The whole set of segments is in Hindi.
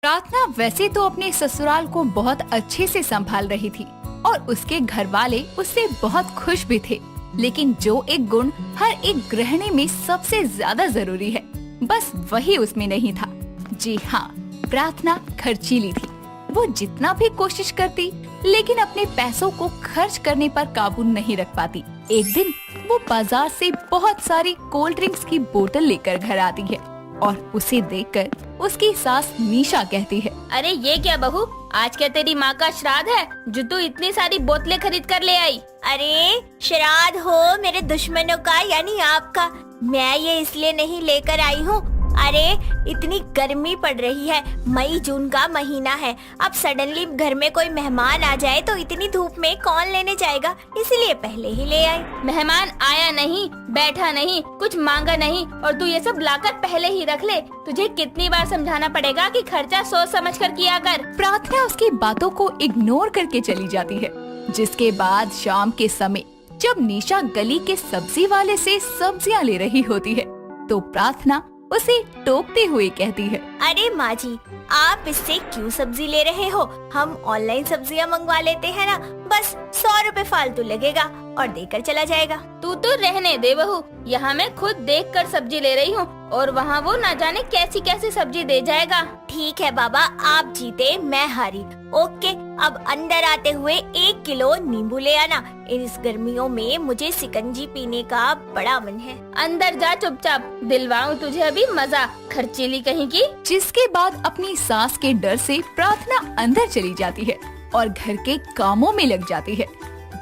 प्रार्थना वैसे तो अपने ससुराल को बहुत अच्छे से संभाल रही थी और उसके घर वाले उससे बहुत खुश भी थे। लेकिन जो एक गुण हर एक गृहिणी में सबसे ज्यादा जरूरी है, बस वही उसमें नहीं था। जी हाँ, प्रार्थना खर्चीली थी। वो जितना भी कोशिश करती, लेकिन अपने पैसों को खर्च करने पर काबू नहीं रख पाती। एक दिन वो बाजार से बहुत सारी कोल्ड ड्रिंक्स की बोतल लेकर घर आती है और उसे देखकर उसकी सास निशा कहती है, अरे ये क्या बहू, आज क्या तेरी माँ का श्राद्ध है जो तू इतनी सारी बोतलें खरीद कर ले आई? अरे श्राद्ध हो मेरे दुश्मनों का यानी आपका, मैं ये इसलिए नहीं लेकर आई हूँ। अरे इतनी गर्मी पड़ रही है, मई जून का महीना है, अब सडनली घर में कोई मेहमान आ जाए तो इतनी धूप में कौन लेने जाएगा, इसलिए पहले ही ले आई। मेहमान आया नहीं, बैठा नहीं, कुछ मांगा नहीं और तू ये सब लाकर पहले ही रख ले। तुझे कितनी बार समझाना पड़ेगा कि खर्चा सोच समझ कर किया कर। प्रार्थना उसकी बातों को इग्नोर करके चली जाती है। जिसके बाद शाम के समय जब निशा गली के सब्जी वाले से सब्जियां ले रही होती है, तो प्रार्थना उसे टोकते हुए कहती है, अरे माँ जी, आप इससे क्यों सब्जी ले रहे हो? हम ऑनलाइन सब्जियाँ मंगवा लेते हैं ना, बस 100 रुपए फालतू लगेगा और देकर चला जाएगा। तू तो रहने दे बहू, यहाँ मैं खुद देख कर सब्जी ले रही हूँ और वहाँ वो ना जाने कैसी कैसी सब्जी दे जाएगा। ठीक है बाबा, आप जीते मैं हारी। ओके, अब अंदर आते हुए 1 किलो नींबू ले आना। इस गर्मियों में मुझे शिकंजी पीने का बड़ा मन है। अंदर जा चुपचाप, दिलवाऊं तुझे अभी मजा, खर्चीली कहीं की। जिसके बाद अपनी सास के डर से प्रार्थना अंदर चली जाती है और घर के कामों में लग जाती है।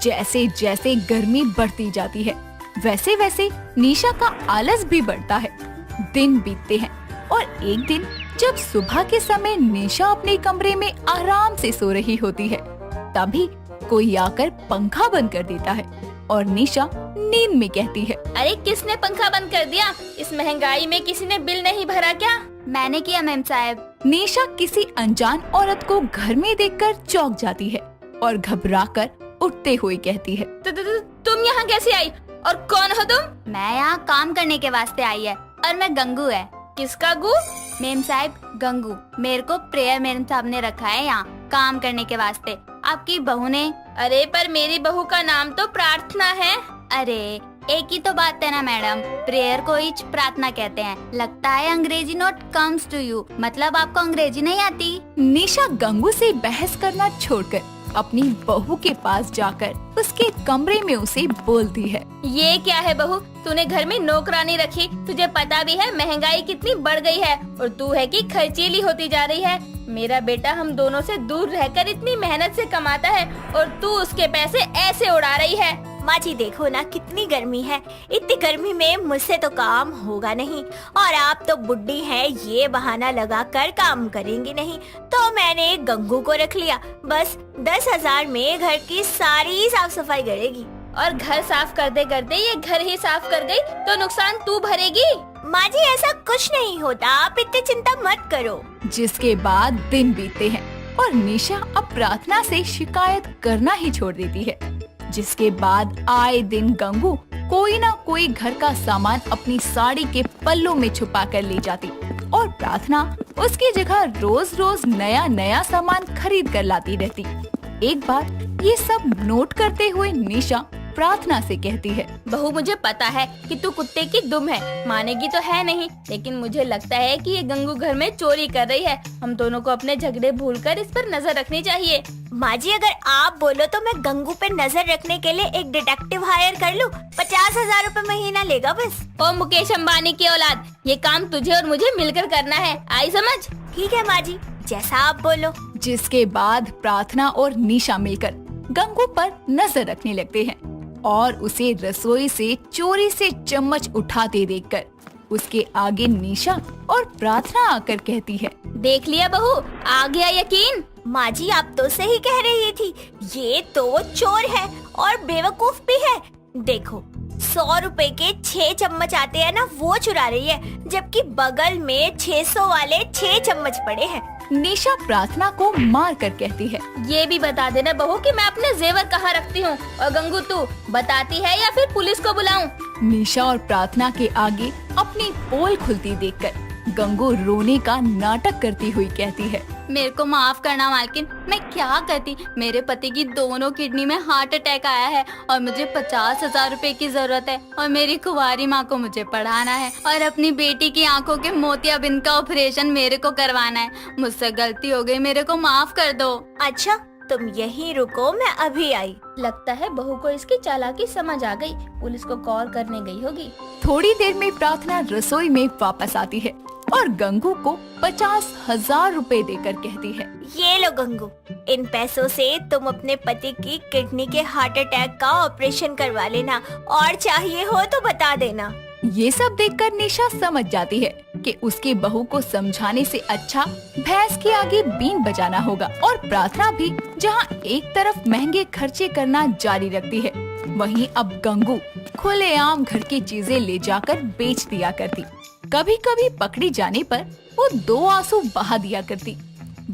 जैसे जैसे गर्मी बढ़ती जाती है, वैसे वैसे निशा का आलस भी बढ़ता है। दिन बीतते हैं और एक दिन जब सुबह के समय निशा अपने कमरे में आराम से सो रही होती है, तभी कोई आकर पंखा बंद कर देता है और निशा नींद में कहती है, अरे किसने पंखा बंद कर दिया? इस महंगाई में किसी ने बिल नहीं भरा क्या? मैंने किया मैम साहब। निशा किसी अनजान औरत को घर में देखकर चौंक जाती है और घबराकर उठते हुए कहती है, तुम यहाँ कैसे आई और कौन हो तुम? मैं यहाँ काम करने के वास्ते आई है और मैं गंगू है। किसका गु? मेम साहब गंगू, मेरे को प्रेयर मेम साहब ने रखा है यहाँ काम करने के वास्ते। आपकी बहू ने। अरे पर मेरी बहू का नाम तो प्रार्थना है। अरे एक ही तो बात है ना मैडम, प्रेयर को ही प्रार्थना कहते हैं। लगता है अंग्रेजी नोट कम्स टू यू, मतलब आपको अंग्रेजी नहीं आती। निशा गंगू से बहस करना छोड़कर अपनी बहू के पास जाकर उसके कमरे में उसे बोलती है, ये क्या है बहू, तूने घर में नौकरानी रखी? तुझे पता भी है महंगाई कितनी बढ़ गई है और तू है कि खर्चीली होती जा रही है। मेरा बेटा हम दोनों से दूर रहकर इतनी मेहनत से कमाता है और तू उसके पैसे ऐसे उड़ा रही है। माँ जी देखो ना कितनी गर्मी है, इतनी गर्मी में मुझसे तो काम होगा नहीं और आप तो बुड्ढी हैं, ये बहाना लगा कर काम करेंगी नहीं, तो मैंने गंगू को रख लिया। बस 10,000 में घर की सारी साफ सफाई करेगी। और घर साफ करते करते ये घर ही साफ कर गई तो नुकसान तू भरेगी। माँ जी ऐसा कुछ नहीं होता, आप इतनी चिंता मत करो। जिसके बाद दिन बीतते हैं और निशा अब प्रार्थना से शिकायत करना ही छोड़ देती है। जिसके बाद आए दिन गंगू कोई ना कोई घर का सामान अपनी साड़ी के पल्लों में छुपा कर ले जाती और प्रार्थना उसकी जगह रोज रोज नया नया सामान खरीद कर लाती रहती। एक बार ये सब नोट करते हुए निशा प्रार्थना से कहती है, बहू मुझे पता है कि तू कुत्ते की दुम है, मानेगी तो है नहीं, लेकिन मुझे लगता है कि ये गंगू घर में चोरी कर रही है। हम दोनों को अपने झगड़े भूलकर इस पर नजर रखनी चाहिए। माँ जी अगर आप बोलो तो मैं गंगू पे नजर रखने के लिए एक डिटेक्टिव हायर कर लूं। 50,000 रुपए महीना लेगा बस। ओ मुकेश अंबानी की औलाद, ये काम तुझे और मुझे मिलकर करना है, आई समझ? ठीक है माँ जी, जैसा आप बोलो। जिसके बाद प्रार्थना और निशा मिलकर गंगू पर नजर रखने लगते हैं और उसे रसोई से चोरी से चम्मच उठाते देखकर उसके आगे निशा और प्रार्थना आकर कहती है, देख लिया बहू, आ गया यकीन। माँ जी आप तो सही कह रही थी, ये तो चोर है और बेवकूफ भी है। देखो 100 रुपए के 6 चम्मच आते हैं ना, वो चुरा रही है, जबकि बगल में 600 वाले 6 चम्मच पड़े हैं। निशा प्रार्थना को मार कर कहती है, ये भी बता देना बहू कि मैं अपने जेवर कहाँ रखती हूँ। और गंगू तू बताती है या फिर पुलिस को बुलाऊं? निशा और प्रार्थना के आगे अपनी पोल खुलती देखकर गंगू रोने का नाटक करती हुई कहती है, मेरे को माफ करना मालकिन, मैं क्या करती। मेरे पति की दोनों किडनी में हार्ट अटैक आया है और मुझे 50,000 रुपए की जरूरत है और मेरी कुंवारी माँ को मुझे पढ़ाना है और अपनी बेटी की आंखों के मोतियाबिंद का ऑपरेशन मेरे को करवाना है। मुझसे गलती हो गई, मेरे को माफ कर दो। अच्छा तुम यहीं रुको, मैं अभी आई। लगता है बहू को इसकी चालाकी समझ आ गई, पुलिस को कॉल करने गई होगी। थोड़ी देर में प्रार्थना रसोई में वापस आती है और गंगू को 50,000 रुपए देकर कहती है, ये लो गंगू, इन पैसों से तुम अपने पति की किडनी के हार्ट अटैक का ऑपरेशन करवा लेना और चाहिए हो तो बता देना। ये सब देखकर निशा समझ जाती है कि उसकी बहू को समझाने से अच्छा भैंस के आगे बीन बजाना होगा। और प्रार्थना भी जहाँ एक तरफ महंगे खर्चे करना जारी रखती है, वहीं अब गंगू खुलेआम घर की चीजें ले जाकर बेच दिया करती। कभी कभी पकड़ी जाने पर वो 2 आंसू बहा दिया करती।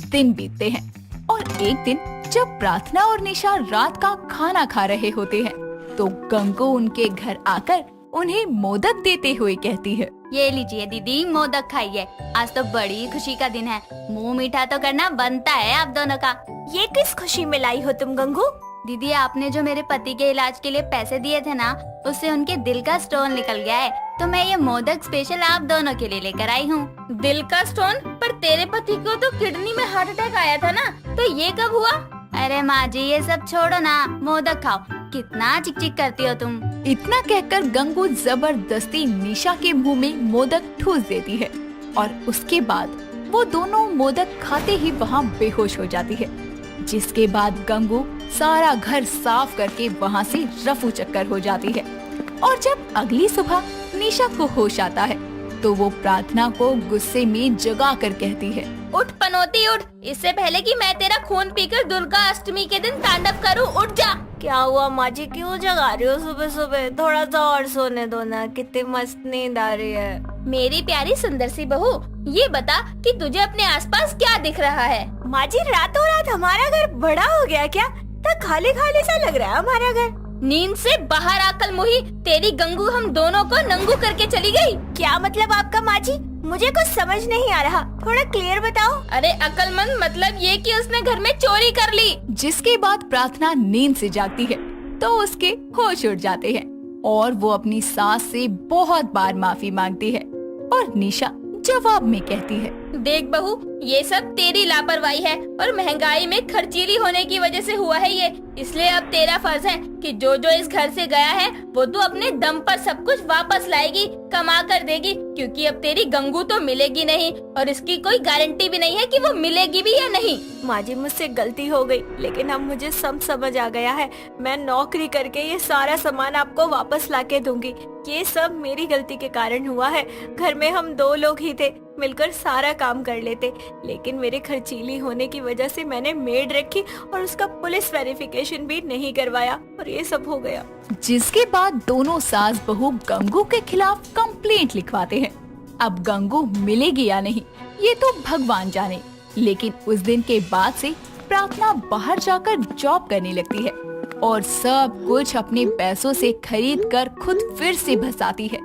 दिन बीतते हैं और एक दिन जब प्रार्थना और निशा रात का खाना खा रहे होते हैं तो गंगू उनके घर आकर उन्हें मोदक देते हुए कहती है, ये लीजिए दीदी, मोदक खाइए, आज तो बड़ी खुशी का दिन है। मुंह मीठा तो करना बनता है आप दोनों का। ये किस खुशी में लाई हो तुम गंगू? दीदी आपने जो मेरे पति के इलाज के लिए पैसे दिए थे ना, उससे उनके दिल का स्टोन निकल गया है, तो मैं ये मोदक स्पेशल आप दोनों के लिए लेकर आई हूँ। दिल का स्टोन? पर तेरे पति को तो किडनी में हार्ट अटैक आया था ना, तो ये कब हुआ? अरे माँ जी ये सब छोड़ो ना, मोदक खाओ। कितना चिक चिक करती हो तुम। इतना कहकर गंगू जबरदस्ती निशा के मुंह में मोदक ठूस देती है और उसके बाद वो दोनों मोदक खाते ही वहाँ बेहोश हो जाती है। जिसके बाद गंगू सारा घर साफ करके वहाँ से रफू चक्कर हो जाती है। और जब अगली सुबह निशा को होश आता है तो वो प्रार्थना को गुस्से में जगा कर कहती है, उठ पनौती उठ, इससे पहले कि मैं तेरा खून पीकर दुर्गा अष्टमी के दिन तांडव करूं, उठ जा। क्या हुआ माँ जी, क्यों जगा रही हो सुबह सुबह? थोड़ा सा और सोने दो ना, कितनी मस्त नींद आ रही है। मेरी प्यारी सुंदर सी बहू, ये बता कि तुझे अपने आसपास क्या दिख रहा है? माँ जी रातों रात हमारा घर बड़ा हो गया क्या? तो खाली खाली सा लग रहा है हमारा घर। नींद से बाहर आकल मुही, तेरी गंगू हम दोनों को नंगू करके चली गई। क्या मतलब आपका माँ जी? मुझे कुछ समझ नहीं आ रहा, थोड़ा क्लियर बताओ। अरे अकलमंद, मतलब ये कि उसने घर में चोरी कर ली। जिसके बाद प्रार्थना नींद से जागती है तो उसके होश उड़ जाते हैं और वो अपनी सास से बहुत बार माफी मांगती है और निशा जवाब में कहती है, देख बहू, ये सब तेरी लापरवाही है और महंगाई में खर्चीली होने की वजह से हुआ है ये। इसलिए अब तेरा फर्ज है कि जो जो इस घर से गया है वो तू अपने दम पर सब कुछ वापस लाएगी, कमा कर देगी, क्योंकि अब तेरी गंगू तो मिलेगी नहीं और इसकी कोई गारंटी भी नहीं है कि वो मिलेगी भी या नहीं। माँ जी मुझसे गलती हो गई, लेकिन अब मुझे सब समझ आ गया है। मैं नौकरी करके ये सारा सामान आपको वापस लाके दूंगी। ये सब मेरी गलती के कारण हुआ है। घर में हम 2 लोग ही थे, मिलकर सारा काम कर लेते, लेकिन मेरे खर्चीली होने की वजह से मैंने मेड रखी और उसका पुलिस वेरिफिकेशन भी नहीं करवाया और ये सब हो गया। जिसके बाद दोनों सास बहू गंगू के खिलाफ कंप्लेंट लिखवाते हैं। अब गंगू मिलेगी या नहीं ये तो भगवान जाने, लेकिन उस दिन के बाद से प्रार्थना बाहर जाकर जॉब करने लगती है और सब कुछ अपने पैसों से खरीद कर खुद फिर से बसाती है,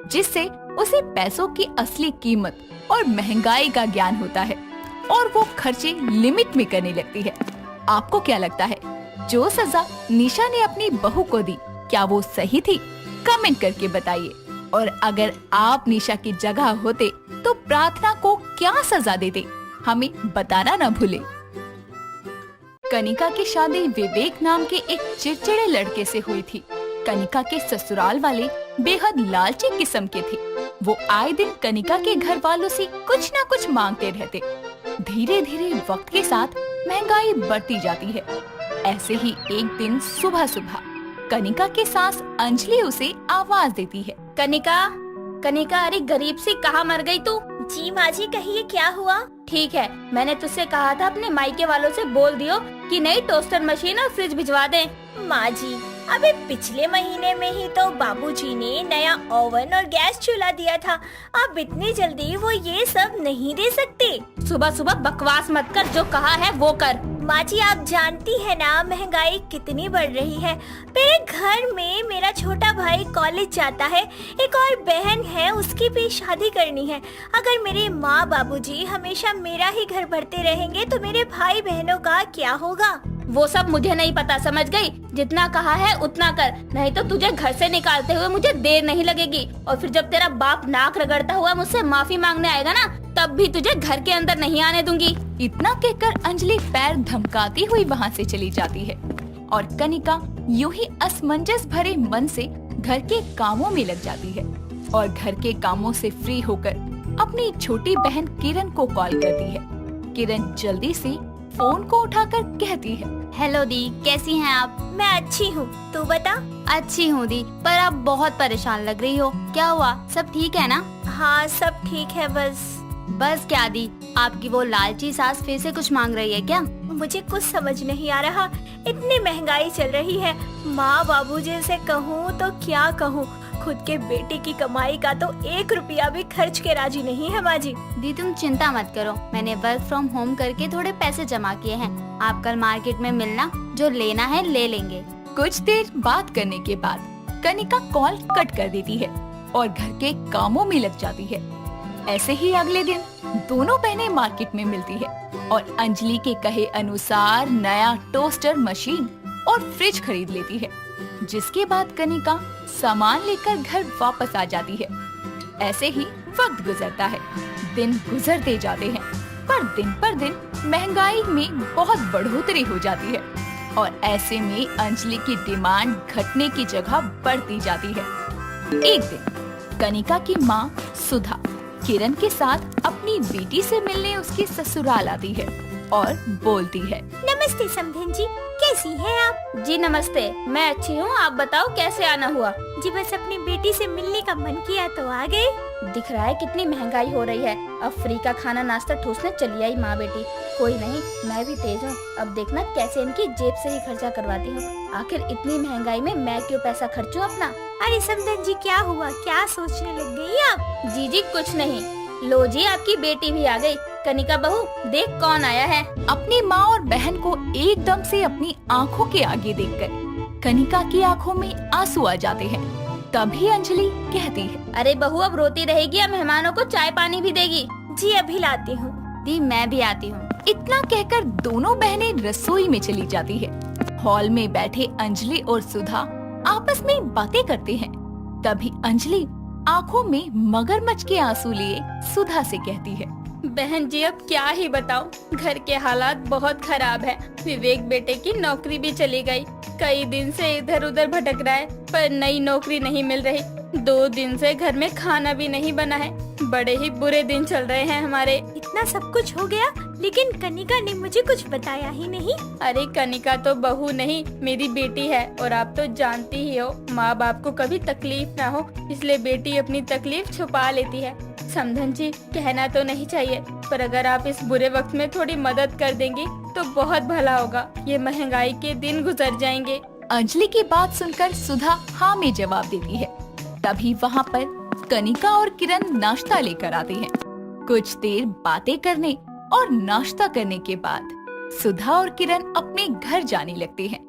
जिससे उसे पैसों की असली कीमत और महंगाई का ज्ञान होता है और वो खर्चे लिमिट में करने लगती है। आपको क्या लगता है, जो सजा निशा ने अपनी बहू को दी, क्या वो सही थी? कमेंट करके बताइए। और अगर आप निशा की जगह होते तो प्रार्थना को क्या सजा देते, हमें बताना न भूले। कनिका की शादी विवेक नाम के एक चिड़चिड़े लड़के से हुई थी। कनिका के ससुराल वाले बेहद लालची किस्म के थे। वो आए दिन कनिका के घर वालों से कुछ न कुछ मांगते रहते। धीरे धीरे वक्त के साथ महंगाई बढ़ती जाती है। ऐसे ही एक दिन सुबह सुबह कनिका के सास अंजलि उसे आवाज देती है, कनिका, कनिका, अरे गरीब सी कहाँ मर गई तू? जी माँ जी कहिए क्या हुआ? ठीक है, मैंने तुझसे कहा था अपने मायके वालों से बोल दियो कि नई टोस्टर मशीन और फ्रिज भिजवा दें। माँ जी अबे पिछले महीने में ही तो बाबूजी ने नया ओवन और गैस चूल्हा दिया था, अब इतनी जल्दी वो ये सब नहीं दे सकते। सुबह सुबह बकवास मत कर, जो कहा है वो कर। माँ जी आप जानती है ना महंगाई कितनी बढ़ रही है। मेरे घर में मेरा छोटा भाई कॉलेज जाता है, एक और बहन है उसकी भी शादी करनी है। अगर मेरे माँ बाबूजी हमेशा मेरा ही घर भरते रहेंगे तो मेरे भाई बहनों का क्या होगा? वो सब मुझे नहीं पता, समझ गई? जितना कहा है उतना कर, नहीं तो तुझे घर से निकालते हुए मुझे देर नहीं लगेगी। और फिर जब तेरा बाप नाक रगड़ता हुआ मुझसे माफी मांगने आएगा ना, तब भी तुझे घर के अंदर नहीं आने दूंगी। इतना कहकर अंजलि पैर धमकाती हुई वहाँ से चली जाती है और कनिका यूं ही असमंजस भरे मन से घर के कामों में लग जाती है और घर के कामों से फ्री होकर अपनी छोटी बहन किरण को कॉल करती है। किरण जल्दी से फोन को उठाकर कहती है, हेलो दी, कैसी हैं आप? मैं अच्छी हूँ, तू बता। अच्छी हूँ दी, पर आप बहुत परेशान लग रही हो। क्या हुआ? सब ठीक है ना? हाँ सब ठीक है, बस क्या दी, आपकी वो लालची सास फिर से कुछ मांग रही है क्या? मुझे कुछ समझ नहीं आ रहा। इतनी महंगाई चल रही है, माँ बाबूजी से कहूँ तो क्या कहूँ। खुद के बेटे की कमाई का तो 1 रुपया भी खर्च के राजी नहीं है माँ जी। दी तुम चिंता मत करो, मैंने वर्क फ्रॉम होम करके थोड़े पैसे जमा किए हैं। आप कल मार्केट में मिलना, जो लेना है ले लेंगे। कुछ देर बात करने के बाद कनिका कॉल कट कर देती है और घर के कामों में लग जाती है। ऐसे ही अगले दिन दोनों बहनें मार्केट में मिलती है और अंजलि के कहे अनुसार नया टोस्टर मशीन और फ्रिज खरीद लेती है, जिसके बाद कनिका सामान लेकर घर वापस आ जाती है। ऐसे ही वक्त गुजरता है, दिन गुजरते जाते हैं, पर दिन महंगाई में बहुत बढ़ोतरी हो जाती है और ऐसे में अंजलि की डिमांड घटने की जगह बढ़ती जाती है। एक दिन कनिका की माँ सुधा किरण के साथ अपनी बेटी से मिलने उसके ससुराल आती है और बोलती है, नमस्ते समधन जी, कैसी हैं आप? जी नमस्ते, मैं अच्छी हूँ, आप बताओ कैसे आना हुआ? जी बस अपनी बेटी से मिलने का मन किया तो आ गए। दिख रहा है कितनी महंगाई हो रही है, अब फ्री का खाना नाश्ता ठूसने चली आई माँ बेटी। कोई नहीं, मैं भी तेज हूँ, अब देखना कैसे इनकी जेब से ही खर्चा करवाती हूँ। आखिर इतनी महंगाई में मैं क्यों पैसा खर्चूं अपना? अरे समधन जी क्या हुआ, क्या सोचने लग गई आप? जी कुछ नहीं। लो जी आपकी बेटी भी आ गई। कनिका बहू देख कौन आया है। अपनी माँ और बहन को एकदम से अपनी आंखों के आगे देखकर कनिका की आंखों में आंसू आ जाते हैं। तभी अंजलि कहती है, अरे बहू अब रोती रहेगी या मेहमानों को चाय पानी भी देगी? जी अभी लाती हूँ। दी मैं भी आती हूँ। इतना कहकर दोनों बहनें रसोई में चली जाती है। हॉल में बैठे अंजलि और सुधा आपस में बातें करते हैं। तभी अंजलि आंखों में मगरमच्छ के आंसू लिए सुधा से कहती है, बहन जी अब क्या ही बताऊं, घर के हालात बहुत खराब है। विवेक बेटे की नौकरी भी चली गई, कई दिन से इधर उधर भटक रहा है पर नई नौकरी नहीं मिल रही। 2 दिन से घर में खाना भी नहीं बना है, बड़े ही बुरे दिन चल रहे हैं हमारे। इतना सब कुछ हो गया लेकिन कनिका ने मुझे कुछ बताया ही नहीं। अरे कनिका तो बहू नहीं मेरी बेटी है और आप तो जानती ही हो माँ बाप को कभी तकलीफ ना हो इसलिए बेटी अपनी तकलीफ छुपा लेती है। समधन जी कहना तो नहीं चाहिए पर अगर आप इस बुरे वक्त में थोड़ी मदद कर देंगी तो बहुत भला होगा, ये महंगाई के दिन गुजर जाएंगे। अंजलि की बात सुनकर सुधा हाँ में जवाब देती है। तभी वहाँ पर कनिका और किरण नाश्ता लेकर आते हैं। कुछ देर बातें करने और नाश्ता करने के बाद सुधा और किरण अपने घर जाने लगते हैं।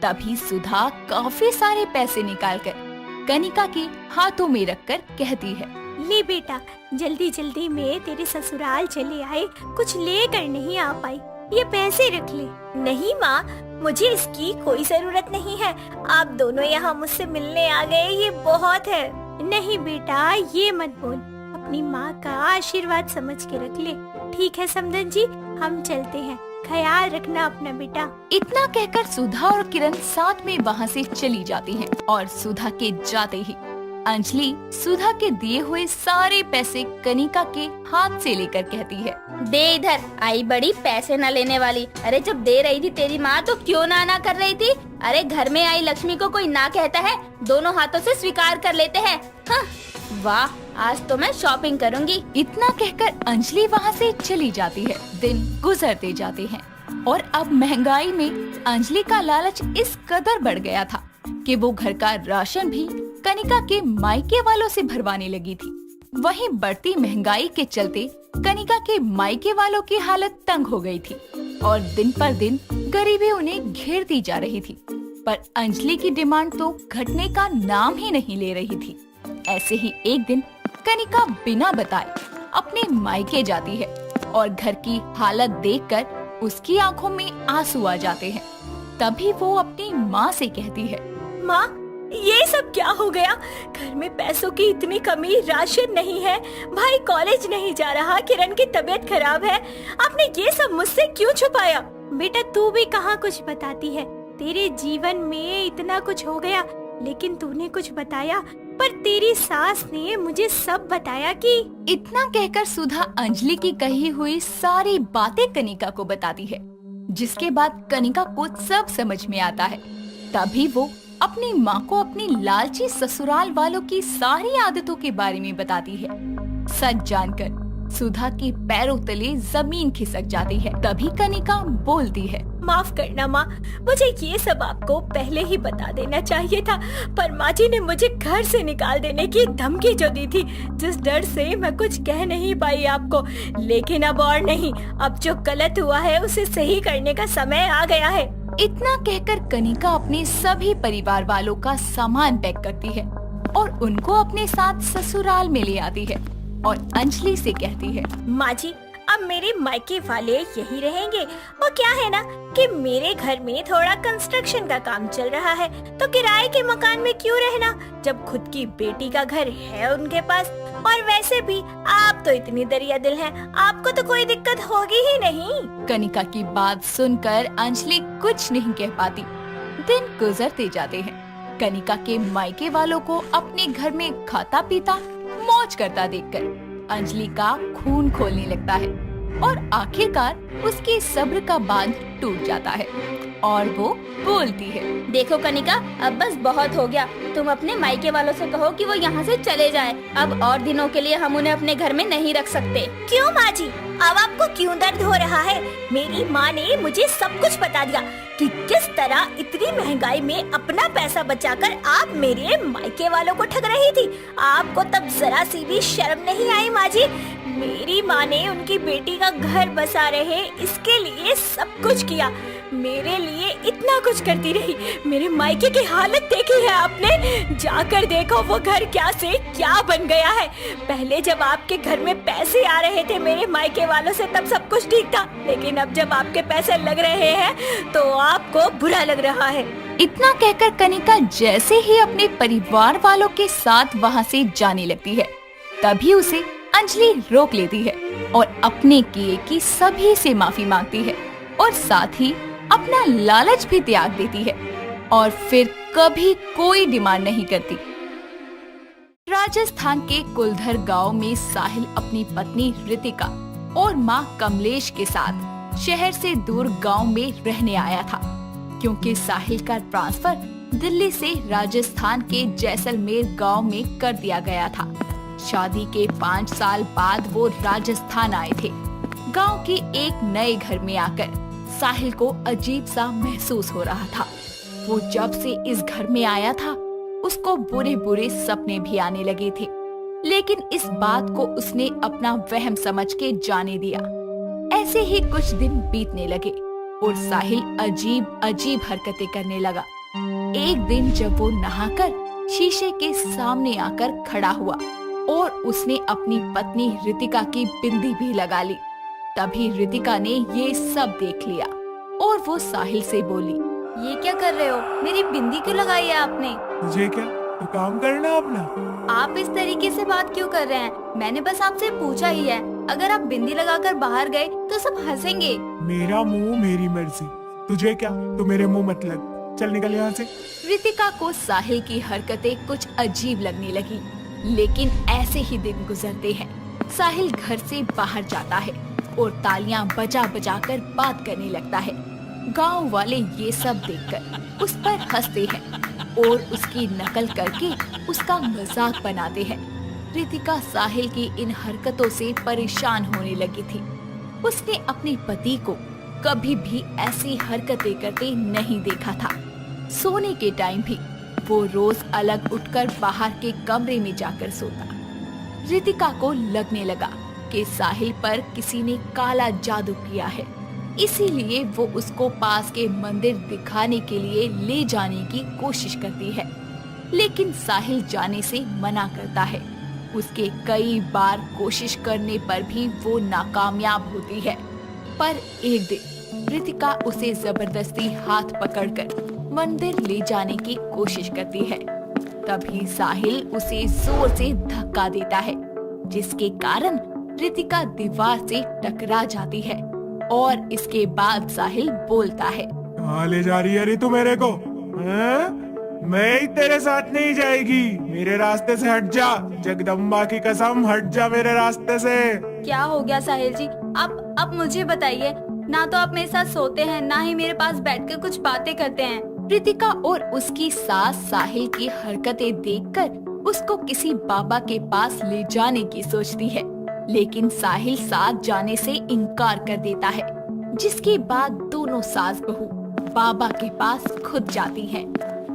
तभी सुधा काफी सारे पैसे निकालकर कनिका के हाथों में रखकर कहती है, ले बेटा, जल्दी जल्दी में तेरे ससुराल चले आए, कुछ लेकर नहीं आ पाई, ये पैसे रख ले। नहीं माँ, मुझे इसकी कोई जरूरत नहीं है, आप दोनों यहाँ मुझसे मिलने आ गए ये बहुत है। नहीं बेटा ये मत बोल, अपनी माँ का आशीर्वाद समझ के रख ले। ठीक है समधन जी, हम चलते हैं, ख्याल रखना अपना बेटा। इतना कहकर सुधा और किरण साथ में वहाँ से चली जाती हैं और सुधा के जाते ही अंजलि सुधा के दिए हुए सारे पैसे कनिका के हाथ से लेकर कहती है, दे इधर, आई बड़ी पैसे न लेने वाली। अरे जब दे रही थी तेरी माँ तो क्यों ना कर रही थी? अरे घर में आई लक्ष्मी को कोई ना कहता है, दोनों हाथों से स्वीकार कर लेते हैं। हाँ, वाह आज तो मैं शॉपिंग करूँगी। इतना कहकर अंजलि वहाँ से चली जाती है। दिन गुजरते जाते हैं और अब महंगाई में अंजलि का लालच इस कदर बढ़ गया था कि वो घर का राशन भी कनिका के मायके वालों से भरवाने लगी थी। वहीं बढ़ती महंगाई के चलते कनिका के मायके वालों की हालत तंग हो गई थी और दिन पर दिन गरीबी उन्हें घेरती जा रही थी। पर अंजलि की डिमांड तो घटने का नाम ही नहीं ले रही थी। ऐसे ही एक दिन कनिका बिना बताए अपने मायके जाती है और घर की हालत देखकर उसकी आंखों में आंसू आ जाते हैं। तभी वो अपनी माँ से कहती है, माँ, ये सब क्या हो गया? घर में पैसों की इतनी कमी, राशन नहीं है, भाई कॉलेज नहीं जा रहा, किरण की तबीयत खराब है। आपने ये सब मुझसे क्यों छुपाया? बेटा, तू भी कहाँ कुछ बताती है। तेरे जीवन में इतना कुछ हो गया, लेकिन तूने कुछ बताया। पर तेरी सास ने मुझे सब बताया कि इतना कहकर सुधा अंजलि की कही हुई सारी बातें कनिका को बताती है, जिसके बाद कनिका को सब समझ में आता है। तभी वो अपनी माँ को अपनी लालची ससुराल वालों की सारी आदतों के बारे में बताती है। सच जानकर सुधा की पैरों तले जमीन खिसक जाती है। तभी कनिका बोलती है, माफ करना माँ, मुझे ये सब आपको पहले ही बता देना चाहिए था। पर माँ जी ने मुझे घर से निकाल देने की धमकी जो दी थी, जिस डर से मैं कुछ कह नहीं पाई आपको। लेकिन अब और नहीं, अब जो गलत हुआ है उसे सही करने का समय आ गया है। इतना कहकर कनिका अपने सभी परिवार वालों का सामान पैक करती है और उनको अपने साथ ससुराल में ले आती है और अंजलि से कहती है, माँ जी, अब मेरे मायके वाले यही रहेंगे। और क्या है ना कि मेरे घर में थोड़ा कंस्ट्रक्शन का काम चल रहा है, तो किराए के मकान में क्यों रहना, जब खुद की बेटी का घर है उनके पास। और वैसे भी आप तो इतनी दरिया दिल हैं, आपको तो कोई दिक्कत होगी ही नहीं। कनिका की बात सुनकर अंजलि कुछ नहीं कह पाती। दिन गुजरते जाते हैं। कनिका के मायके वालों को अपने घर में खाता पीता मौज करता देखकर अंजलि का खून खोलने लगता है और आखिरकार उसकी सब्र का बांध टूट जाता है और वो बोलती है, देखो कनिका, अब बस बहुत हो गया। तुम अपने मायके वालों से कहो कि वो यहाँ से चले जाएं। अब और दिनों के लिए हम उन्हें अपने घर में नहीं रख सकते। क्यों माँ जी, अब आपको क्यों दर्द हो रहा है? मेरी माँ ने मुझे सब कुछ बता दिया कि किस तरह इतनी महंगाई में अपना पैसा बचाकर आप मेरे मायके वालों को ठग रही थी। आपको तब जरा सी भी शर्म नहीं आई माँ जी? मेरी माँ ने उनकी बेटी का घर बसा रहे इसके लिए सब कुछ किया, मेरे लिए इतना कुछ करती रही। मेरे मायके की हालत देखी है आपने? जाकर देखो वो घर क्या से क्या बन गया है। पहले जब आपके घर में पैसे आ रहे थे मेरे मायके वालों से, तब सब कुछ ठीक था, लेकिन अब जब आपके पैसे लग रहे हैं तो आपको बुरा लग रहा है। इतना कहकर कनिका जैसे ही अपने परिवार वालों के साथ वहाँ से जाने लगती है, तभी उसे अंजलि रोक लेती है और अपने किए की सभी से माफी मांगती है और साथ ही अपना लालच भी त्याग देती है और फिर कभी कोई डिमांड नहीं करती। राजस्थान के कुलधर गांव में साहिल अपनी पत्नी रितिका और मां कमलेश के साथ शहर से दूर गांव में रहने आया था, क्योंकि साहिल का ट्रांसफर दिल्ली से राजस्थान के जैसलमेर गांव में कर दिया गया था। शादी के 5 साल बाद वो राजस्थान आए थे। गांव के एक नए घर में आकर साहिल को अजीब सा महसूस हो रहा था। वो जब से इस घर में आया था उसको बुरे बुरे सपने भी आने लगे थे, लेकिन इस बात को उसने अपना वहम समझ के जाने दिया। ऐसे ही कुछ दिन बीतने लगे और साहिल अजीब अजीब हरकतें करने लगा। एक दिन जब वो नहाकर शीशे के सामने आकर खड़ा हुआ और उसने अपनी पत्नी रितिका की बिंदी भी लगा ली, तभी रितिका ने ये सब देख लिया और वो साहिल से बोली, ये क्या कर रहे हो? मेरी बिंदी क्यों लगाई है आपने? तुझे क्या, तो काम करना अपना। आप इस तरीके से बात क्यों कर रहे हैं? मैंने बस आपसे पूछा ही है। अगर आप बिंदी लगाकर बाहर गए तो सब हंसेंगे। मेरा मुंह मेरी मर्जी, तुझे क्या, तू मेरे मुंह मत लग, चल निकल यहाँ से। रितिका को साहिल की हरकतें कुछ अजीब लगने लगी, लेकिन ऐसे ही दिन गुजरते हैं। साहिल घर से बाहर जाता है और तालियां बजा बजा कर बात करने लगता है। गांव वाले ये सब देखकर उस पर हंसते हैं और उसकी नकल करके उसका मजाक बनाते हैं। रितिका साहिल की इन हरकतों से परेशान होने लगी थी। उसने अपने पति को कभी भी ऐसी हरकतें करते नहीं देखा था। सोने के टाइम भी वो रोज अलग उठकर बाहर के कमरे में जाकर सोता। रितिका को लगने लगा कि साहिल पर किसी ने काला जादू किया है इसीलिए वो उसको पास के मंदिर दिखाने के लिए ले जाने की कोशिश करती है, लेकिन साहिल जाने से मना करता है। उसके कई बार कोशिश करने पर भी वो नाकामयाब होती है। पर एक दिन रितिका उसे जबरदस्ती हाथ पकड़कर मंदिर ले जाने की कोशिश करती है। तभी साहिल उसे जोर से धक्का देता है, जिसके कारण रितिका दीवार से टकरा जाती है और इसके बाद साहिल बोलता है, कहाँ ले जा रही है रे तू मेरे को? हैं? मैं ही तेरे साथ नहीं जाएगी, मेरे रास्ते से हट जा, जगदम्बा की कसम हट जा मेरे रास्ते से। क्या हो गया साहिल जी? आप मुझे बताइए, ना तो आप मेरे साथ सोते हैं, ना ही मेरे पास बैठकर कुछ बातें करते हैं। रितिका और उसकी सास साहिल की हरकतें देखकर उसको किसी बाबा के पास ले जाने की सोचती है, लेकिन साहिल साथ जाने से इनकार कर देता है, जिसके बाद दोनों सास बहू बाबा के पास खुद जाती हैं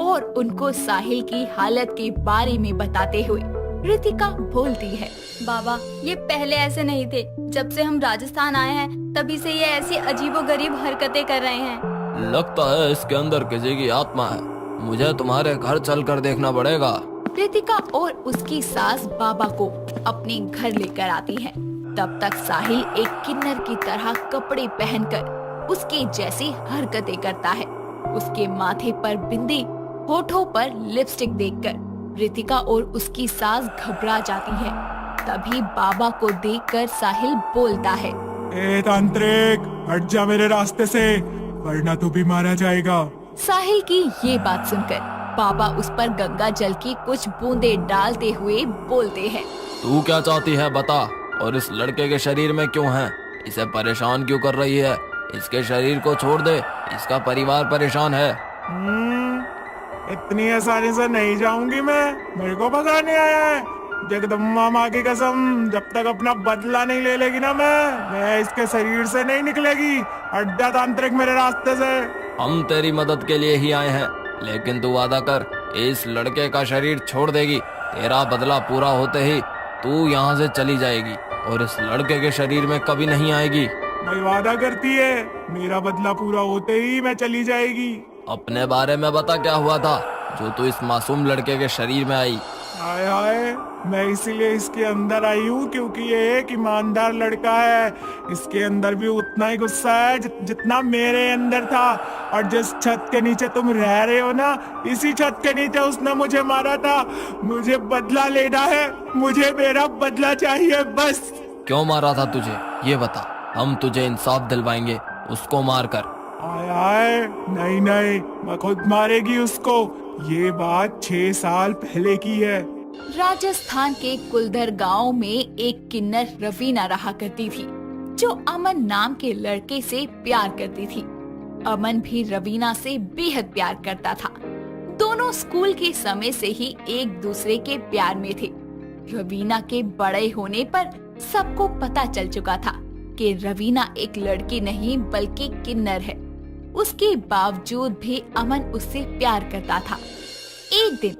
और उनको साहिल की हालत के बारे में बताते हुए रितिका बोलती है, बाबा, ये पहले ऐसे नहीं थे। जब से हम राजस्थान आए हैं तभी से ये ऐसी अजीबोगरीब हरकतें कर रहे हैं। लगता है इसके अंदर किसी की आत्मा है, मुझे तुम्हारे घर चलकर देखना पड़ेगा। रितिका और उसकी सास बाबा को अपने घर लेकर आती है। तब तक साहिल एक किन्नर की तरह कपड़े पहनकर उसके जैसी हरकतें करता है। उसके माथे पर बिंदी, होठों पर लिपस्टिक देखकर रितिका और उसकी सास घबरा जाती है। तभी बाबा को देखकर साहिल बोलता है, ए तांत्रिक, हट जा मेरे रास्ते से, वरना तू भी मारा जाएगा। साहिल की ये बात सुनकर बाबा उस पर गंगा जल की कुछ बूंदें डालते हुए बोलते हैं, तू क्या चाहती है बता, और इस लड़के के शरीर में क्यों है? इसे परेशान क्यों कर रही है? इसके शरीर को छोड़ दे, इसका परिवार परेशान है। इतनी आसानी से नहीं जाऊंगी मैं, मेरे को भगाने आया है? जगदम्बा माँ की कसम, जब तक अपना बदला नहीं ले लेगी ना मैं इसके शरीर से नहीं निकलेगी। हट जा तांत्रिक मेरे रास्ते से। हम तेरी मदद के लिए ही आए हैं, लेकिन तू वादा कर, इस लड़के का शरीर छोड़ देगी। तेरा बदला पूरा होते ही तू यहाँ से चली जाएगी और इस लड़के के शरीर में कभी नहीं आएगी। भाई वादा करती है, मेरा बदला पूरा होते ही मैं चली जाएगी। अपने बारे में बता, क्या हुआ था जो तू इस मासूम लड़के के शरीर में आई? हाय हाय, मैं इसीलिए इसके अंदर आई हूँ क्योंकि ये एक ईमानदार लड़का है। इसके अंदर भी उतना ही गुस्सा है जितना मेरे अंदर था। और जिस छत के नीचे तुम रह रहे हो ना, इसी छत के नीचे उसने मुझे मारा था। मुझे बदला लेना है, मुझे मेरा बदला चाहिए बस। क्यों मारा था तुझे ये बता, हम तुझे इंसाफ दिलवाएंगे उसको मार कर। हाय हाय, नहीं नहीं, मैं खुद मारेगी उसको। ये बात 6 साल पहले की है। राजस्थान के कुलधर गांव में एक किन्नर रवीना रहा करती थी, जो अमन नाम के लड़के से प्यार करती थी। अमन भी रवीना से बेहद प्यार करता था। दोनों स्कूल के समय से ही एक दूसरे के प्यार में थे। रवीना के बड़े होने पर सबको पता चल चुका था कि रवीना एक लड़की नहीं बल्कि किन्नर है। उसके बावजूद भी अमन उससे प्यार करता था। एक दिन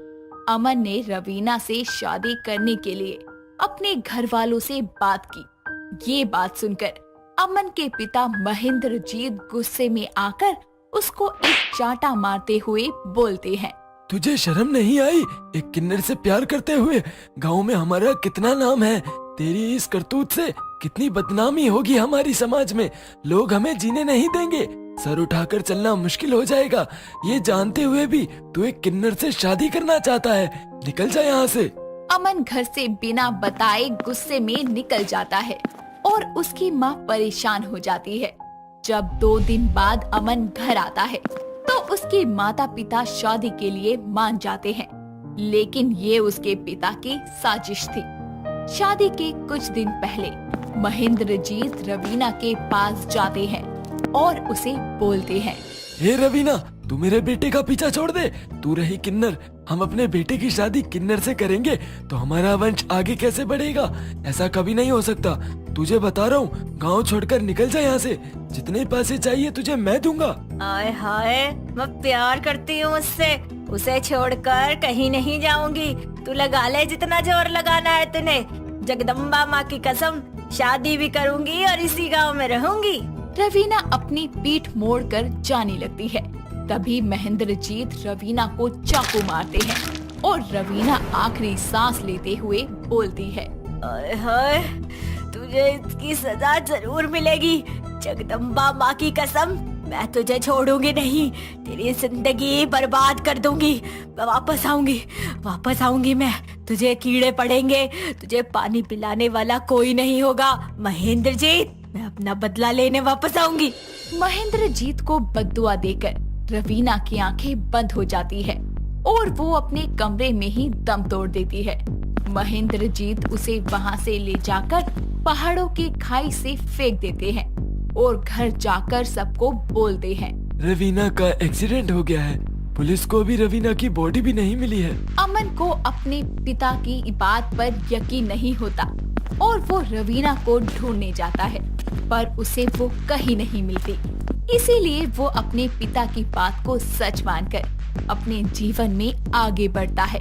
अमन ने रवीना से शादी करने के लिए अपने घर वालों से बात की। ये बात सुनकर अमन के पिता महेंद्रजीत गुस्से में आकर उसको एक चांटा मारते हुए बोलते हैं, तुझे शर्म नहीं आई एक किन्नर से प्यार करते हुए? गांव में हमारा कितना नाम है, तेरी इस करतूत से कितनी बदनामी होगी हमारी समाज में। लोग हमें जीने नहीं देंगे, सर उठाकर चलना मुश्किल हो जाएगा। ये जानते हुए भी तू एक किन्नर से शादी करना चाहता है, निकल जा यहाँ से। अमन घर से बिना बताए गुस्से में निकल जाता है और उसकी माँ परेशान हो जाती है। जब 2 दिन बाद अमन घर आता है तो उसके माता पिता शादी के लिए मान जाते हैं, लेकिन ये उसके पिता की साजिश थी। शादी के कुछ दिन पहले महेंद्रजीत रवीना के पास जाते हैं और उसे बोलते हैं, हे रवीना, तू मेरे बेटे का पीछा छोड़ दे। तू रही किन्नर, हम अपने बेटे की शादी किन्नर से करेंगे तो हमारा वंश आगे कैसे बढ़ेगा? ऐसा कभी नहीं हो सकता। तुझे बता रहा हूँ, गांव छोड़कर निकल जा यहाँ से। जितने पैसे चाहिए तुझे मैं दूंगा। आय हाय, मैं प्यार करती हूँ उससे, उसे छोड़कर कहीं नहीं जाऊंगी। तू लगा ले जितना जोर लगाना है तूने। जगदम्बा माँ की कसम, शादी भी करूंगी और इसी गांव में रहूंगी। रवीना अपनी पीठ मोड़कर जाने लगती है। तभी महेंद्रजीत रवीना को चाकू मारते हैं और रवीना आखिरी सांस लेते हुए बोलती है, हाय हाय, तुझे इसकी सजा जरूर मिलेगी। जगदम्बा माँ की कसम, मैं तुझे छोड़ूंगी नहीं। तेरी जिंदगी बर्बाद कर दूंगी। मैं वापस आऊंगी मैं। तुझे कीड़े पड़ेंगे, तुझे पानी पिलाने वाला कोई नहीं होगा। महेंद्रजीत, मैं अपना बदला लेने वापस आऊंगी। महेंद्रजीत को बद्दुआ देकर रवीना की आंखें बंद हो जाती है और वो अपने कमरे में ही दम तोड़ देती है। महेंद्रजीत उसे वहाँ से ले जाकर पहाड़ों की खाई से फेंक देते हैं और घर जाकर सबको बोलते हैं, रवीना का एक्सीडेंट हो गया है। पुलिस को अभी रवीना की बॉडी भी नहीं मिली है। अमन को अपने पिता की बात पर यकीन नहीं होता और वो रवीना को ढूंढने जाता है, पर उसे वो कहीं नहीं मिलती। इसीलिए वो अपने पिता की बात को सच मानकर अपने जीवन में आगे बढ़ता है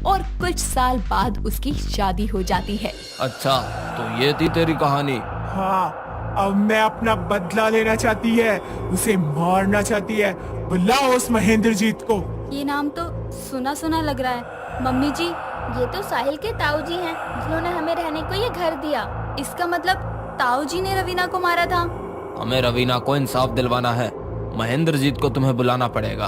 और कुछ साल बाद उसकी शादी हो जाती है। अच्छा, तो ये थी तेरी कहानी। हाँ, अब मैं अपना बदला लेना चाहती है, उसे मारना चाहती है। बुलाओ उस महेंद्रजीत को। ये नाम तो सुना सुना लग रहा है। मम्मी जी, ये तो साहिल के ताऊ जी हैं, जिन्होंने हमें रहने को ये घर दिया। इसका मतलब ताऊ जी ने रवीना को मारा था। हमें रवीना को इंसाफ दिलवाना है। महेंद्रजीत को तुम्हें बुलाना पड़ेगा।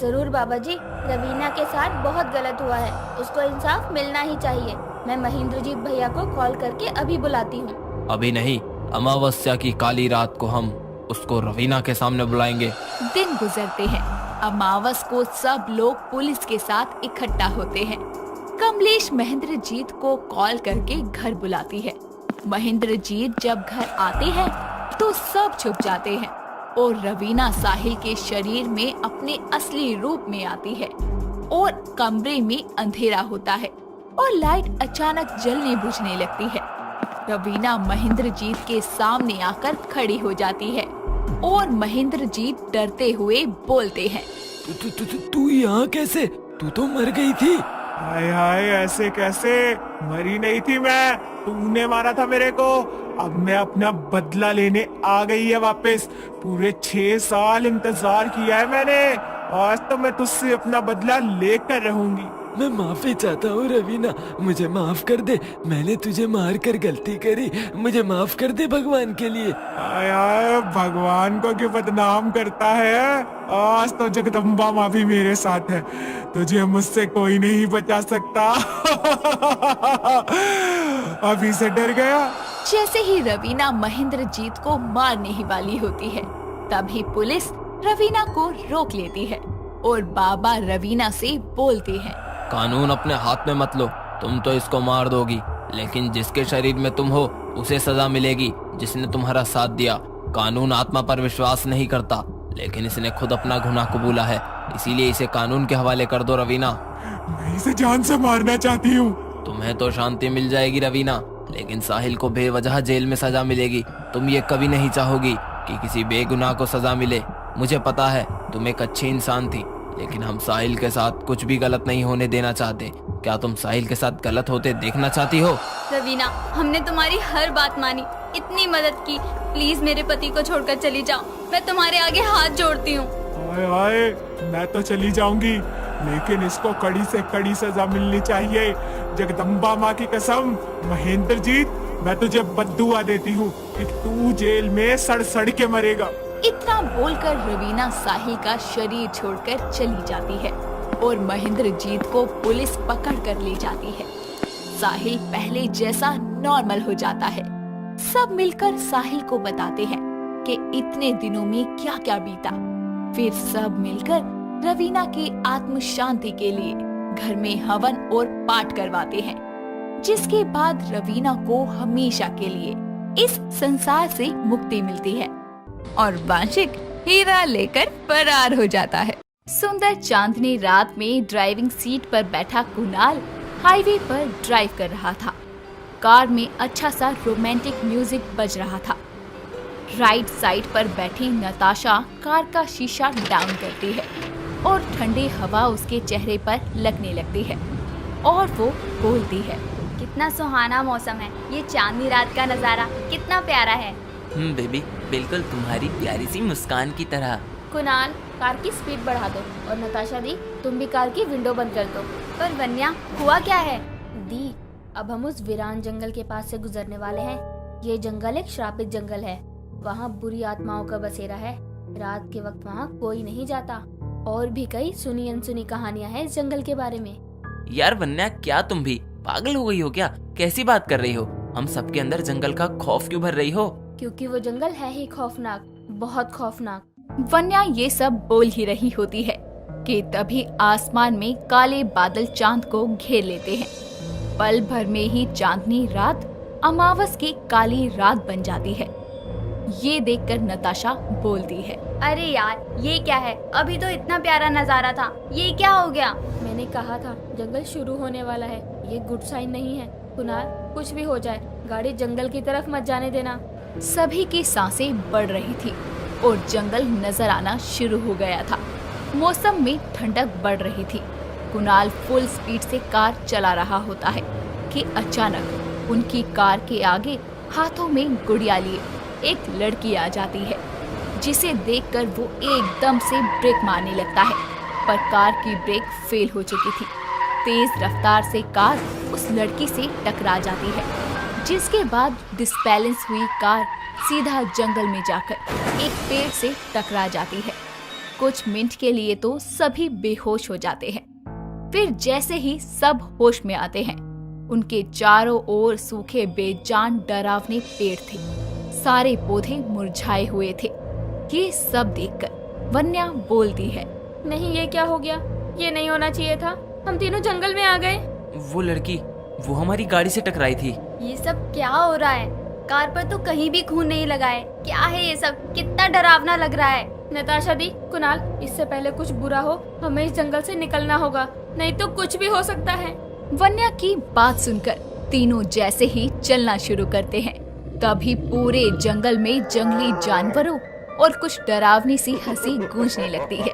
जरूर बाबा जी, रवीना के साथ बहुत गलत हुआ है, उसको इंसाफ मिलना ही चाहिए। मैं महेंद्रजीत भैया को कॉल करके अभी बुलाती हूँ। अभी नहीं, अमावस्या की काली रात को हम उसको रवीना के सामने बुलाएंगे। दिन गुजरते हैं। अमावस को सब लोग पुलिस के साथ इकट्ठा होते हैं। कमलेश महेंद्रजीत को कॉल करके घर बुलाती है। महेंद्रजीत जब घर आते हैं तो सब छुप जाते हैं और रवीना साहिल के शरीर में अपने असली रूप में आती है और कमरे में अंधेरा होता है और लाइट अचानक जलने बुझने लगती है। रवीना महेंद्रजीत के सामने आकर खड़ी हो जाती है और महेंद्रजीत डरते हुए बोलते हैं, तू यहाँ कैसे? तू तो मर गई थी। हाय हाय, ऐसे कैसे? मरी नहीं थी मैं, तूने मारा था मेरे को। अब मैं अपना बदला लेने आ गई है वापस। पूरे 6 साल इंतजार किया है मैंने। आज तो मैं तुझसे अपना बदला लेकर रहूंगी। मैं माफी चाहता हूँ रवीना, मुझे माफ कर दे। मैंने तुझे मार कर गलती करी, मुझे माफ कर दे भगवान के लिए। हाय हाय, भगवान को क्यों बदनाम करता है? आज तो जगदम्बा माँ भी मेरे साथ है, तुझे मुझसे कोई नहीं बचा सकता। अभी से डर गया। जैसे ही रवीना महेंद्रजीत को मारने ही वाली होती है, तभी पुलिस रवीना को रोक लेती है और बाबा रवीना से बोलते हैं, कानून अपने हाथ में मत लो। तुम तो इसको मार दोगी, लेकिन जिसके शरीर में तुम हो उसे सजा मिलेगी, जिसने तुम्हारा साथ दिया। कानून आत्मा पर विश्वास नहीं करता, लेकिन इसने खुद अपना गुनाह कबूला है, इसीलिए इसे कानून के हवाले कर दो रवीना। मैं इसे जान से मारना चाहती हूँ। तुम्हें तो शांति मिल जाएगी रवीना, लेकिन साहिल को बेवजह जेल में सजा मिलेगी। तुम ये कभी नहीं चाहोगी कि किसी बेगुनाह को सजा मिले। मुझे पता है तुम एक अच्छी इंसान थी, लेकिन हम साहिल के साथ कुछ भी गलत नहीं होने देना चाहते। क्या तुम साहिल के साथ गलत होते देखना चाहती हो? रवीना, हमने तुम्हारी हर बात मानी, इतनी मदद की। प्लीज मेरे पति को छोड़कर चली जाओ, मैं तुम्हारे आगे हाथ जोड़ती हूँ। हाय हाय, मैं तो चली जाऊंगी, लेकिन इसको कड़ी से कड़ी सजा मिलनी चाहिए। जगदम्बा माँ की कसम, महेंद्रजीत, मैं तुझे बद्दुआ देती हूँ कि तू जेल में सड़ सड़ के मरेगा। इतना बोलकर रवीना साहिल का शरीर छोड़कर चली जाती है और महेंद्रजीत को पुलिस पकड़ कर ले जाती है। साहिल पहले जैसा नॉर्मल हो जाता है। सब मिलकर साहिल को बताते हैं कि इतने दिनों में क्या क्या बीता। फिर सब मिलकर रवीना की आत्म शांति के लिए घर में हवन और पाठ करवाते हैं, जिसके बाद रवीना को हमेशा के लिए इस संसार से मुक्ति मिलती है और वांशिक हीरा लेकर फरार हो जाता है। सुंदर चांदनी रात में ड्राइविंग सीट पर बैठा कुणाल हाईवे पर ड्राइव कर रहा था। कार में अच्छा सा रोमांटिक म्यूजिक बज रहा था। राइट साइड पर बैठी नताशा कार का शीशा डाउन करती है और ठंडी हवा उसके चेहरे पर लगने लगती है और वो बोलती है, कितना सुहाना मौसम है, ये चांदनी रात का नजारा कितना प्यारा है। बेबी, बिल्कुल तुम्हारी प्यारी सी मुस्कान की तरह। कुणाल, कार की स्पीड बढ़ा दो और नताशा दी, तुम भी कार की विंडो बंद कर दो। पर वन्या, हुआ क्या है? दी, अब हम उस वीरान जंगल के पास से गुजरने वाले हैं। ये जंगल एक श्रापित जंगल है। वहाँ बुरी आत्माओं का बसेरा है। रात के वक्त वहाँ कोई नहीं जाता। और भी कई सुनी अनसुनी कहानियाँ हैं इस जंगल के बारे में। यार वन्या, क्या तुम भी पागल हो गई हो क्या? कैसी बात कर रही हो? हम सबके अंदर जंगल का खौफ क्यों भर रही हो? क्योंकि वो जंगल है ही खौफनाक, बहुत खौफनाक। वन्या ये सब बोल ही रही होती है कि तभी आसमान में काले बादल चांद को घेर लेते हैं। पल भर में ही चांदनी रात अमावस की काली रात बन जाती है। ये देखकर नताशा बोलती है, अरे यार, ये क्या है? अभी तो इतना प्यारा नजारा था, ये क्या हो गया? मैंने कहा था जंगल शुरू होने वाला है। ये गुड साइन नहीं है। कुणाल, कुछ भी हो जाए गाड़ी जंगल की तरफ मत जाने देना। सभी की सांसें बढ़ रही थी और जंगल नजर आना शुरू हो गया था। मौसम में ठंडक बढ़ रही थी। कुणाल फुल स्पीड से कार चला रहा होता है कि अचानक उनकी कार के आगे हाथों में गुड़िया लिए एक लड़की आ जाती है, जिसे देखकर वो एकदम से ब्रेक मारने लगता है, पर कार की ब्रेक फेल हो चुकी थी। तेज रफ्तार से कार उस लड़की से टकरा जाती है, जिसके बाद डिसबैलेंस हुई कार सीधा जंगल में जाकर एक पेड़ से टकरा जाती है। कुछ मिनट के लिए तो सभी बेहोश हो जाते हैं। फिर जैसे ही सब होश में आते हैं, उनके चारों ओर सूखे बेजान डरावने पेड़ थे। सारे पौधे मुरझाए हुए थे। ये सब देखकर वन्या बोलती है, नहीं, ये क्या हो गया? ये नहीं होना चाहिए था। हम तीनों जंगल में आ गए। वो लड़की, वो हमारी गाड़ी से टकराई थी। ये सब क्या हो रहा है? कार पर तो कहीं भी खून नहीं लगा है। क्या है ये सब? कितना डरावना लग रहा है। नताशा दी, कुणाल, इससे पहले कुछ बुरा हो हमें इस जंगल से निकलना होगा, नहीं तो कुछ भी हो सकता है। वन्या की बात सुनकर तीनों जैसे ही चलना शुरू करते हैं, तभी पूरे जंगल में जंगली जानवरों और कुछ डरावनी सी हंसी गूंजने लगती है,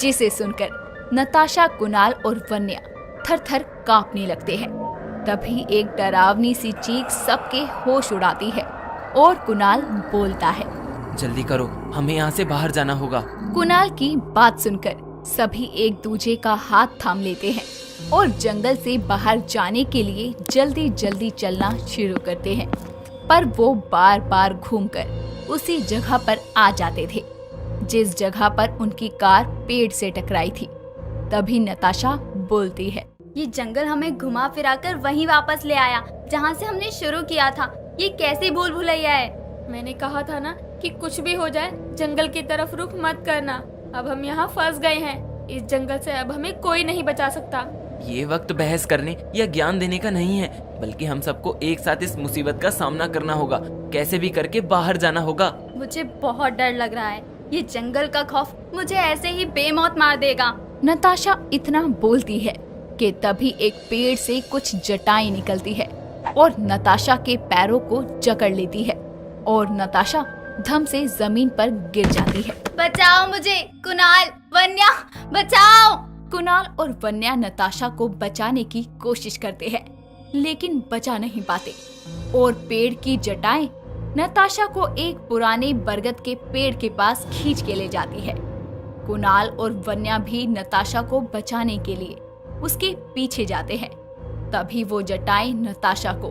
जिसे सुनकर नताशा, कुणाल और वन्या थर-थर कांपने लगते हैं। तभी एक डरावनी सी चीख सबके होश उड़ाती है और कुणाल बोलता है, जल्दी करो, हमें यहाँ से बाहर जाना होगा। कुणाल की बात सुनकर सभी एक दूसरे का हाथ थाम लेते हैं और जंगल से बाहर जाने के लिए जल्दी जल्दी चलना शुरू करते हैं, पर वो बार बार घूमकर उसी जगह पर आ जाते थे जिस जगह पर उनकी कार पेड़ से टकराई थी। तभी नताशा बोलती है, ये जंगल हमें घुमा फिराकर वहीं वापस ले आया जहाँ से हमने शुरू किया था। ये कैसी भूल भुलैया है? मैंने कहा था ना कि कुछ भी हो जाए जंगल की तरफ रुख मत करना। अब हम यहाँ फंस गए हैं। इस जंगल से अब हमें कोई नहीं बचा सकता। ये वक्त बहस करने या ज्ञान देने का नहीं है, बल्कि हम सबको एक साथ इस मुसीबत का सामना करना होगा। कैसे भी करके बाहर जाना होगा। मुझे बहुत डर लग रहा है। ये जंगल का खौफ मुझे ऐसे ही बेमौत मार देगा। नताशा इतना बोलती है कि तभी एक पेड़ से कुछ जटाएं निकलती है और नताशा के पैरों को जकड़ लेती है और नताशा धम से जमीन पर गिर जाती है। बचाओ मुझे, कुणाल, वन्या, बचाओ। कुणाल और वन्या नताशा को बचाने की कोशिश करते हैं, लेकिन बचा नहीं पाते और पेड़ की जटाएं नताशा को एक पुराने बरगद के पेड़ के पास खींच के ले जाती है। कुणाल और वन्या भी नताशा को बचाने के लिए उसके पीछे जाते हैं। तभी वो जटाएं नताशा को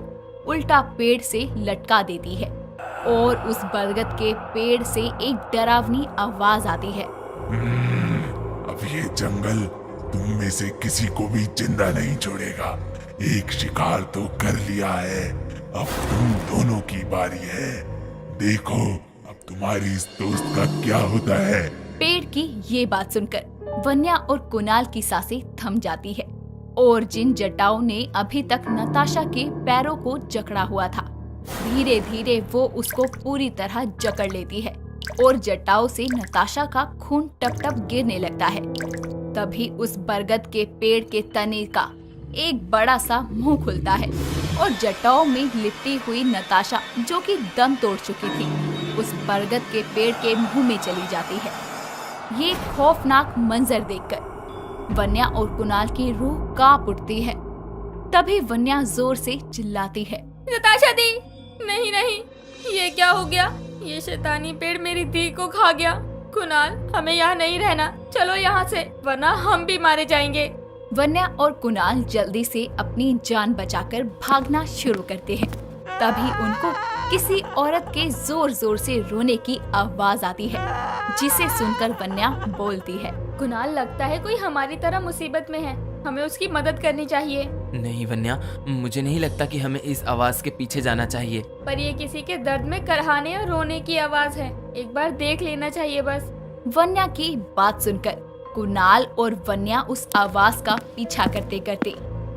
उल्टा पेड़ से लटका देती है और उस बरगद के पेड़ से एक डरावनी आवाज आती है, अब ये जंगल तुम में से किसी को भी जिंदा नहीं छोड़ेगा। एक शिकार तो कर लिया है, अब तुम दोनों की बारी है। देखो अब तुम्हारी इस दोस्त का क्या होता है। पेड़ की ये बात सुनकर वन्या और कुणाल की सांसें थम जाती है और जिन जटाओं ने अभी तक नताशा के पैरों को जकड़ा हुआ था, धीरे धीरे वो उसको पूरी तरह जकड़ लेती है और जटाओं से नताशा का खून टप टप गिरने लगता है। तभी उस बरगद के पेड़ के तने का एक बड़ा सा मुंह खुलता है और जटाओं में लिपटी हुई नताशा, जो कि दम तोड़ चुकी थी, उस बरगद के पेड़ के मुंह में चली जाती है। ये खौफनाक मंजर देखकर वन्या और कुणाल की रूह कांप उठती है। तभी वन्या जोर से चिल्लाती है, नताशा दी, नहीं नहीं, ये क्या हो गया? ये शैतानी पेड़ मेरी दी को खा गया। कुणाल, हमें यहाँ नहीं रहना, चलो यहाँ से, वरना हम भी मारे जाएंगे। वन्या और कुणाल जल्दी से अपनी जान बचाकर भागना शुरू करते हैं। तभी उनको किसी औरत के जोर जोर से रोने की आवाज आती है, जिसे सुनकर वन्या बोलती है, कुणाल, लगता है कोई हमारी तरह मुसीबत में है, हमें उसकी मदद करनी चाहिए। नहीं वन्या, मुझे नहीं लगता कि हमें इस आवाज के पीछे जाना चाहिए। पर ये किसी के दर्द में करहाने और रोने की आवाज है, एक बार देख लेना चाहिए बस। वन्या की बात सुनकर कुणाल और वन्या उस आवाज का पीछा करते करते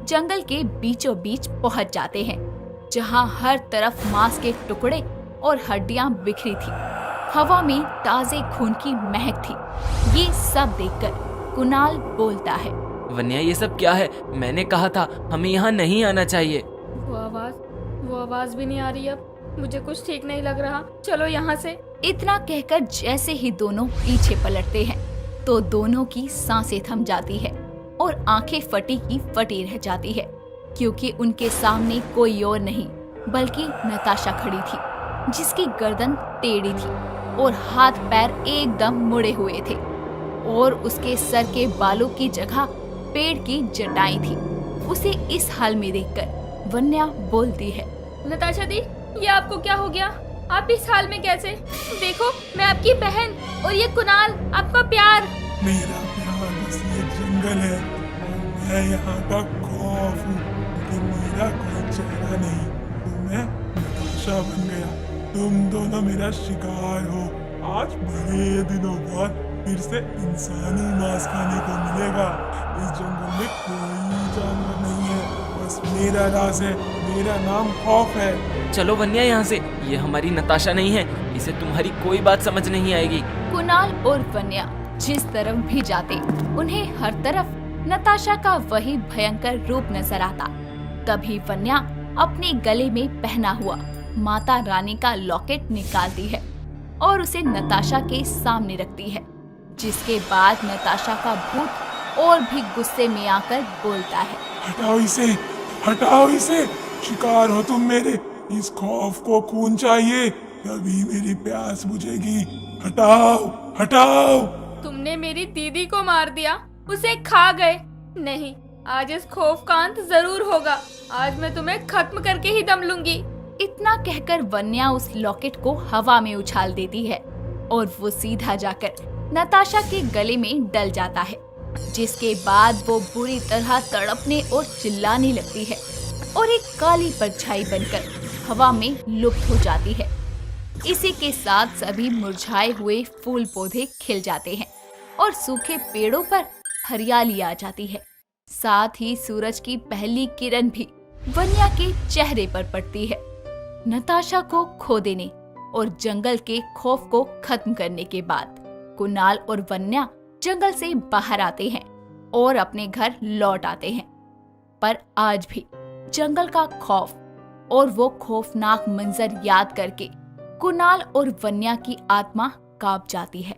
जंगल के बीचों बीच पहुंच जाते हैं, जहां हर तरफ मांस के टुकड़े और हड्डियां बिखरी थी। हवा में ताजे खून की महक थी। ये सब देखकर कुणाल बोलता है, वन्या, ये सब क्या है? मैंने कहा था हमें यहाँ नहीं आना चाहिए। वो आवाज भी नहीं आ रही। अब मुझे कुछ ठीक नहीं लग रहा, चलो यहाँ से। इतना कहकर जैसे ही दोनों पीछे पलटते हैं तो दोनों की सांसें थम जाती है और आंखें फटी की फटी रह जाती है, क्योंकि उनके सामने कोई और नहीं बल्कि नताशा खड़ी थी, जिसकी गर्दन टेढ़ी थी और हाथ पैर एकदम मुड़े हुए थे और उसके सर के बालों की जगह पेड़ की जटाई थी। उसे इस हाल में देखकर वन्या बोलती है, नताशा दी, ये आपको क्या हो गया? आप इस हाल में कैसे? देखो, मैं आपकी बहन और ये कुणाल, आपका प्यार। मेरा प्यार बस ये जंगल है और मैं यहाँ का खौफ हूँ, लेकिन मेरा कोई चेहरा नहीं, तो मैं नताशा बन गया। तुम दोनों मेरा शिकार हो। आज बड़े दिनों बाद फिर से इंसानी मांस खाने को मिलेगा। इस जंगल में कोई जानवर नहीं है, बस मेरा राज है, मेरा नाम खौफ है। चलो वन्या यहाँ से, ये हमारी नताशा नहीं है, इसे तुम्हारी कोई बात समझ नहीं आएगी। कुणाल और वन्या जिस तरफ भी जाते उन्हें हर तरफ नताशा का वही भयंकर रूप नजर आता। तभी वन्या अपने गले में पहना हुआ माता रानी का लॉकेट निकालती है और उसे नताशा के सामने रखती है, जिसके बाद नताशा का भूत और भी गुस्से में आकर बोलता है, हटाओ इसे, हटाओ इसे, शिकार हो तुम मेरे। इस खौफ को खून चाहिए, तभी मेरी प्यास बुझेगी। हटाओ, हटाओ। तुमने मेरी दीदी को मार दिया, उसे खा गए। नहीं, आज इस खौफ का अंत जरूर होगा। आज मैं तुम्हें खत्म करके ही दम लूंगी। इतना कहकर वन्या उस लॉकेट को हवा में उछाल देती है और वो सीधा जाकर नताशा के गले में डल जाता है, जिसके बाद वो बुरी तरह तड़पने और चिल्लाने लगती है और एक काली परछाई बनकर हवा में लुप्त हो जाती है। इसी के साथ सभी मुरझाए हुए फूल पौधे खिल जाते हैं और सूखे पेड़ों पर हरियाली आ जाती है। साथ ही सूरज की पहली किरण भी वन्या के चेहरे पर पड़ती है। नताशा को खो देने और जंगल के खौफ को खत्म करने के बाद कुणाल और वन्या जंगल से बाहर आते हैं और अपने घर लौट आते हैं। पर आज भी जंगल का खौफ और वो खौफनाक मंजर याद करके कुणाल और वन्या की आत्मा कांप जाती है।